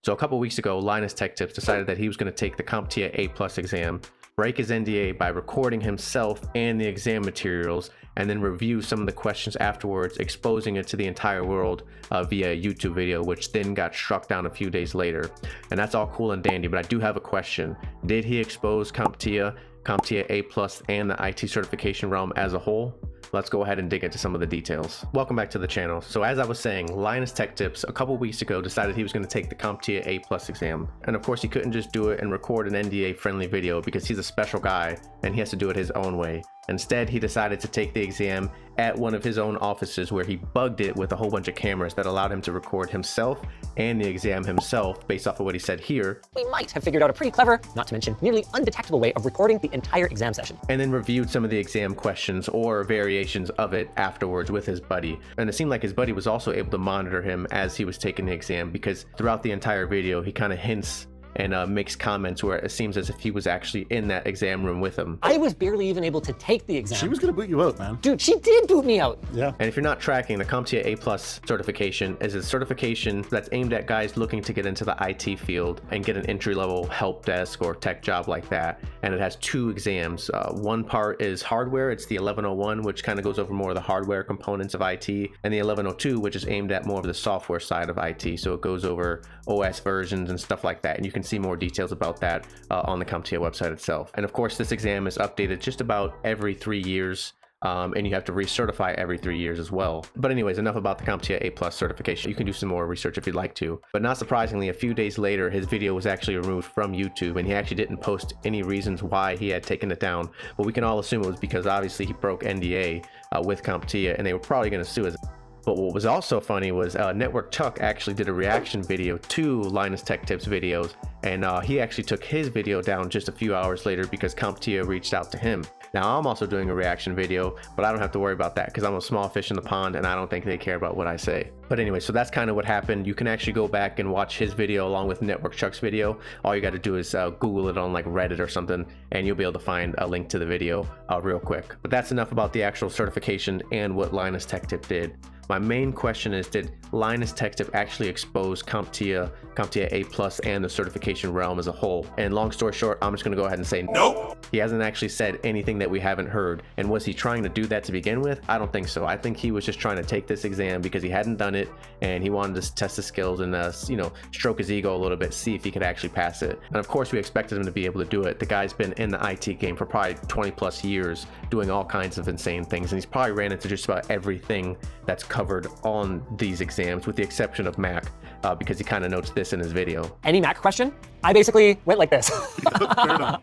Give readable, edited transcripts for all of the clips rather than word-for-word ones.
So a couple weeks ago, Linus Tech Tips decided that he was going to take the CompTIA A+ exam, break his NDA by recording himself and the exam materials, and then review some of the questions afterwards, exposing it to the entire world via a YouTube video, which then got struck down a few days later. And that's all cool and dandy, but I do have a question. Did he expose CompTIA A+, and the IT certification realm as a whole? Let's go ahead and dig into some of the details. Welcome back to the channel. So as I was saying, Linus Tech Tips a couple weeks ago decided he was going to take the CompTIA A+ exam. And of course he couldn't just do it and record an NDA friendly video because he's a special guy and he has to do it his own way. Instead, he decided to take the exam at one of his own offices where he bugged it with a whole bunch of cameras that allowed him to record himself and the exam himself based off of what he said here. We might have figured out a pretty clever, not to mention nearly undetectable way of recording the entire exam session. And then reviewed some of the exam questions or variations of it afterwards with his buddy. And it seemed like his buddy was also able to monitor him as he was taking the exam, because throughout the entire video, he kind of hints and makes comments where it seems as if he was actually in that exam room with him. I was barely even able to take the exam. She was gonna boot you out, man. Dude, she did boot me out. Yeah. And if you're not tracking, the CompTIA A+ certification is a certification that's aimed at guys looking to get into the IT field and get an entry-level help desk or tech job like that. And it has two exams. One part is hardware. It's the 1101, which kind of goes over more of the hardware components of IT, and the 1102, which is aimed at more of the software side of IT. So it goes over OS versions and stuff like that. And you can see more details about that on the CompTIA website itself. And of course, this exam is updated just about every 3 years. And you have to recertify every 3 years as well. But anyways, enough about the CompTIA A+ certification. You can do some more research if you'd like to. But not surprisingly, a few days later, his video was actually removed from YouTube, and he actually didn't post any reasons why he had taken it down. But we can all assume it was because obviously he broke NDA with CompTIA, and they were probably going to sue us. But what was also funny was Network Chuck actually did a reaction video to Linus Tech Tips videos, and he actually took his video down just a few hours later because CompTIA reached out to him. Now I'm also doing a reaction video, but I don't have to worry about that because I'm a small fish in the pond and I don't think they care about what I say. But anyway, so that's kind of what happened. You can actually go back and watch his video along with Network Chuck's video. All you got to do is Google it on like Reddit or something, and you'll be able to find a link to the video real quick. But that's enough about the actual certification and what Linus Tech Tip did. My main question is, did Linus Tech Tip actually expose CompTIA A+ and the certification realm as a whole? And long story short, I'm just going to go ahead and say nope. He hasn't actually said anything that we haven't heard. And was he trying to do that to begin with? I don't think so. I think he was just trying to take this exam because he hadn't done it and he wanted to test his skills and stroke his ego a little bit, see if he could actually pass it. And of course, we expected him to be able to do it. The guy's been in the IT game for probably 20 plus years doing all kinds of insane things, and he's probably ran into just about everything that's covered on these exams with the exception of Mac, because he kind of notes this in his video. Any Mac question? I basically went like this.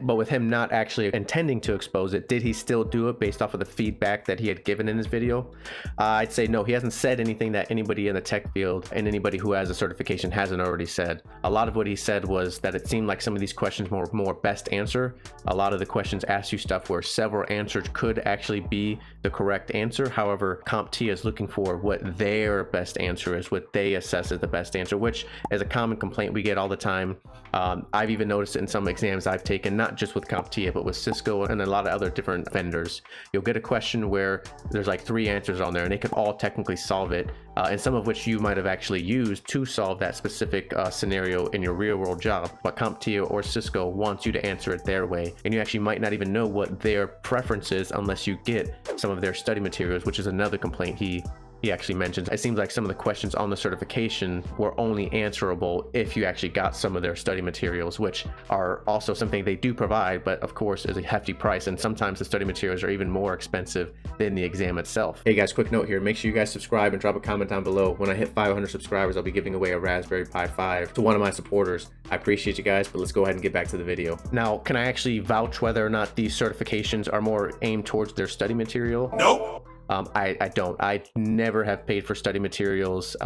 But with him not actually intending to expose it, did he still do it based off of the feedback that he had given in his video? I'd say no. He hasn't said anything that anybody in the tech field and anybody who has a certification hasn't already said. A lot of what he said was that it seemed like some of these questions were more best answer. A lot of the questions asked you stuff where several answers could actually be the correct answer. However, CompTIA is looking for what their best answer is, what they assess as the best answer, which is a common complaint we get all the time. I've even noticed it in some exams I've taken, not just with CompTIA, but with Cisco and a lot of other different vendors. You'll get a question where there's like 3 answers on there and they can all technically solve it, and some of which you might have actually used to solve that specific scenario in your real world job. But CompTIA or Cisco wants you to answer it their way, and you actually might not even know what their preference is unless you get some of their study materials, which is another complaint he actually mentions. It seems like some of the questions on the certification were only answerable if you actually got some of their study materials, which are also something they do provide, but of course is a hefty price, and sometimes the study materials are even more expensive than the exam itself. Hey guys, quick note here, make sure you guys subscribe and drop a comment down below. When I hit 500 subscribers, I'll be giving away a Raspberry Pi 5 to one of my supporters. I appreciate you guys, but let's go ahead and get back to the video. Now, can I actually vouch whether or not these certifications are more aimed towards their study material? Nope. I don't. I never have paid for study materials,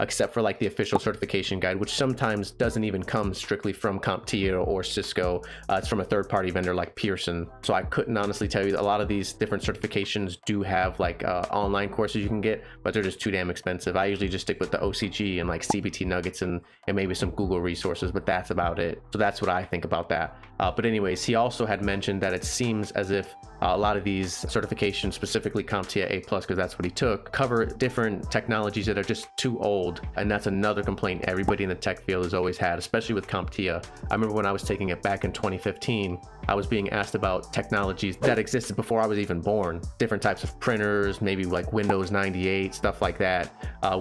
except for like the official certification guide, which sometimes doesn't even come strictly from CompTIA or Cisco. It's from a third-party vendor like Pearson. So I couldn't honestly tell you. A lot of these different certifications do have like online courses you can get, but they're just too damn expensive. I usually just stick with the OCG and like CBT nuggets and maybe some Google resources, but that's about it. So that's what I think about that. But anyways, he also had mentioned that it seems as if a lot of these certifications, specifically CompTIA A+, because that's what he took, cover different technologies that are just too old. And that's another complaint everybody in the tech field has always had, especially with CompTIA. I remember when I was taking it back in 2015, I was being asked about technologies that existed before I was even born. Different types of printers, maybe like Windows 98, stuff like that,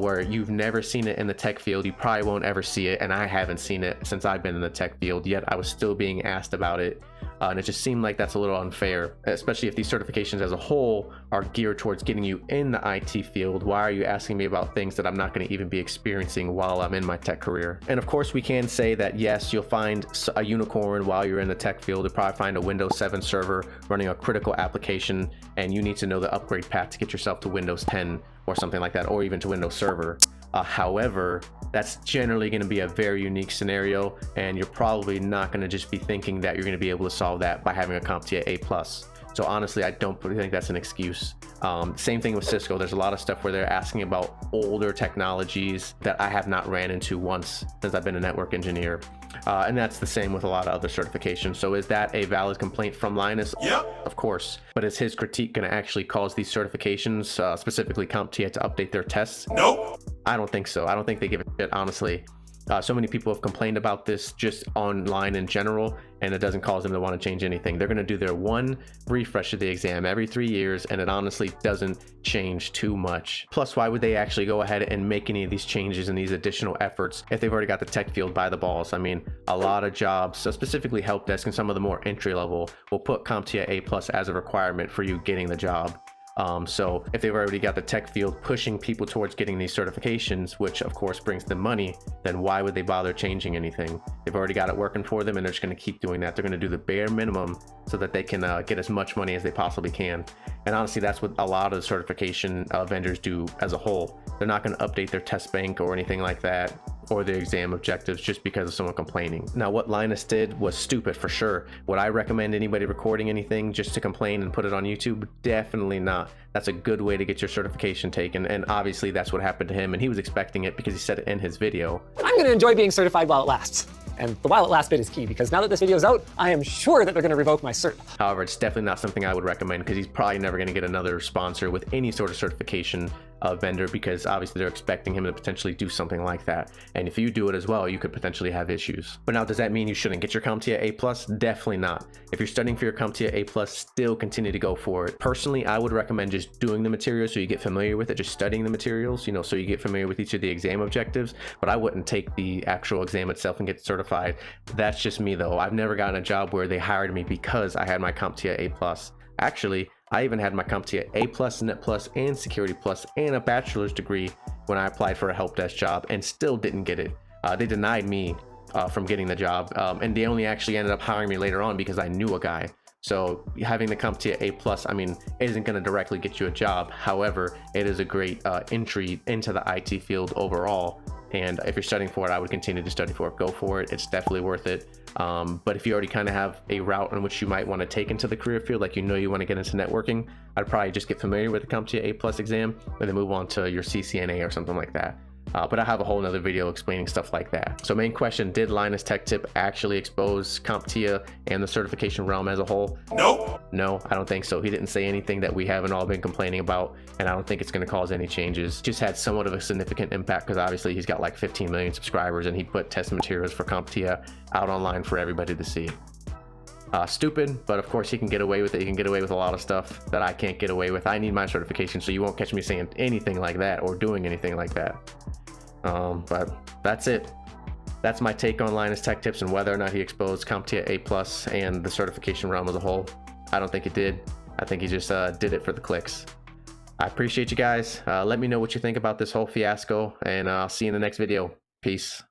where you've never seen it in the tech field. You probably won't ever see it, and I haven't seen it since I've been in the tech field, yet I was still being asked about it. And it just seemed like that's a little unfair, especially if these certifications as a whole are geared towards getting you in the IT field. Why are you asking me about things that I'm not going to even be experiencing while I'm in my tech career? And of course, we can say that yes, you'll find a unicorn while you're in the tech field. You'll probably find a Windows 7 server running a critical application, and you need to know the upgrade path to get yourself to Windows 10 or something like that, or even to Windows Server. However, that's generally going to be a very unique scenario, and you're probably not going to just be thinking that you're going to be able to solve that by having a CompTIA A+. So honestly, I don't think that's an excuse. Same thing with Cisco. There's a lot of stuff where they're asking about older technologies that I have not ran into once since I've been a network engineer. And that's the same with a lot of other certifications. So is that a valid complaint from Linus? Yep. Of course. But is his critique going to actually cause these certifications, specifically CompTIA, to update their tests? Nope. I don't think so. I don't think they give a shit, honestly. So many people have complained about this just online in general, and it doesn't cause them to want to change anything. They're going to do their one refresh of the exam every 3 years, and it honestly doesn't change too much. Plus, why would they actually go ahead and make any of these changes and these additional efforts if they've already got the tech field by the balls? I mean, a lot of jobs, so specifically help desk and some of the more entry level, will put CompTIA A+ as a requirement for you getting the job. So if they've already got the tech field pushing people towards getting these certifications, which of course brings them money, then why would they bother changing anything? They've already got it working for them, and they're just going to keep doing that. They're going to do the bare minimum so that they can get as much money as they possibly can. And honestly, that's what a lot of certification vendors do as a whole. They're not going to update their test bank or anything like that, or their exam objectives, just because of someone complaining. Now, what Linus did was stupid for sure. Would I recommend anybody recording anything just to complain and put it on YouTube? Definitely not. That's a good way to get your certification taken, and obviously that's what happened to him, and he was expecting it because he said it in his video. I'm going to enjoy being certified while it lasts. And the while it lasts bit is key, because now that this video is out, I am sure that they're going to revoke my cert. However, it's definitely not something I would recommend, because he's probably never going to get another sponsor with any sort of certification vendor, because obviously they're expecting him to potentially do something like that. And if you do it as well, you could potentially have issues. But now, does that mean you shouldn't get your CompTIA A+? Definitely not. If you're studying for your CompTIA A+, still continue to go for it. Personally, I would recommend just doing the materials so you get familiar with it, just studying the materials, you know, so you get familiar with each of the exam objectives. But I wouldn't take the actual exam itself and get certified. That's just me though. I've never gotten a job where they hired me because I had my CompTIA A+. Actually, I even had my CompTIA A+, Net Plus, and Security Plus, and a bachelor's degree when I applied for a help desk job, and still didn't get it. They denied me from getting the job, and they only actually ended up hiring me later on because I knew a guy. So having the CompTIA A+, I mean, isn't going to directly get you a job. However, it is a great entry into the IT field overall. And if you're studying for it, I would continue to study for it. Go for it. It's definitely worth it. But if you already kind of have a route in which you might want to take into the career field, like you know you want to get into networking, I'd probably just get familiar with the CompTIA A+ exam and then move on to your CCNA or something like that. But I have a whole nother video explaining stuff like that. So main question, did Linus Tech Tip actually expose CompTIA and the certification realm as a whole? Nope. No, I don't think so. He didn't say anything that we haven't all been complaining about, and I don't think it's going to cause any changes. Just had somewhat of a significant impact because obviously he's got like 15 million subscribers, and he put test materials for CompTIA out online for everybody to see. Stupid, but of course he can get away with it. He can get away with a lot of stuff that I can't get away with. I need my certification, so you won't catch me saying anything like that or doing anything like that. But that's it. That's my take on Linus Tech Tips and whether or not he exposed CompTIA A+ and the certification realm as a whole. I don't think it did. I think he just did it for the clicks. I appreciate you guys. Let me know what you think about this whole fiasco, and I'll see you in the next video. Peace.